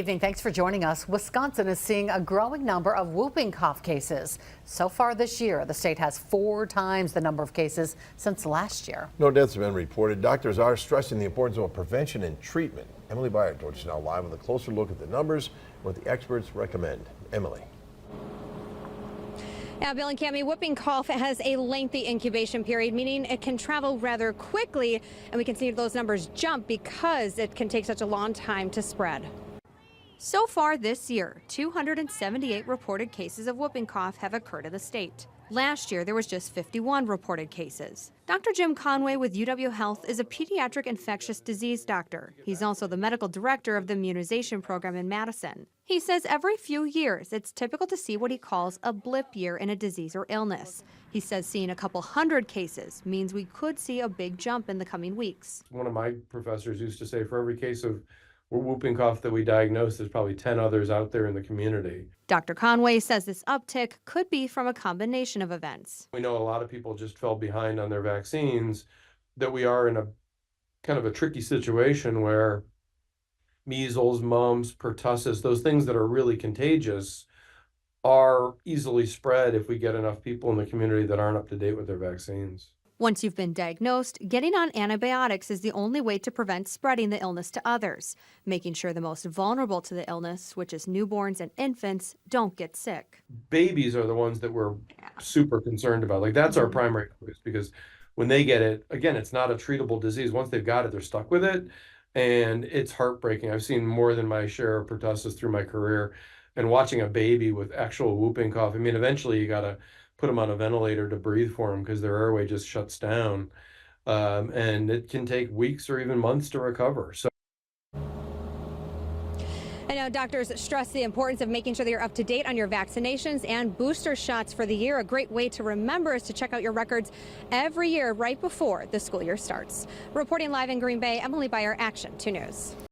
Evening. Thanks for joining us. Wisconsin is seeing a growing number of whooping cough cases. So far this year, the state has 4 times the number of cases since last year. No deaths have been reported. Doctors are stressing the importance of prevention and treatment. Emily Byard joins us now live with a closer look at the numbers and what the experts recommend. Emily. Yeah, Bill and Cami, whooping cough has a lengthy incubation period, meaning it can travel rather quickly, and we can see those numbers jump because it can take such a long time to spread. So far this year, 278 reported cases of whooping cough have occurred in the state. Last year, there was just 51 reported cases. Dr. Jim Conway with UW Health is a pediatric infectious disease doctor. He's also the medical director of the immunization program in Madison. He says every few years, it's typical to see what he calls a blip year in a disease or illness. He says seeing a couple hundred cases means we could see a big jump in the coming weeks. One of my professors used to say for every case of whooping cough that we diagnose, there's probably 10 others out there in the community. Dr. Conway says this uptick could be from a combination of events. We know a lot of people just fell behind on their vaccines, that we are in a kind of a tricky situation where measles, mumps, pertussis, those things that are really contagious are easily spread if we get enough people in the community that aren't up to date with their vaccines. Once you've been diagnosed, getting on antibiotics is the only way to prevent spreading the illness to others, making sure the most vulnerable to the illness, which is newborns and infants, don't get sick. Babies are the ones that we're super concerned about. Like, that's our primary focus, because when they get it, again, it's not a treatable disease. Once they've got it, they're stuck with it, and it's heartbreaking. I've seen more than my share of pertussis through my career, and watching a baby with actual whooping cough, I mean, eventually you got to put them on a ventilator to breathe for them because their airway just shuts down. And it can take weeks or even months to recover. So, I know doctors stress the importance of making sure that you're up to date on your vaccinations and booster shots for the year. A great way to remember is to check out your records every year right before the school year starts. Reporting live in Green Bay, Emily Byard, Action 2 News.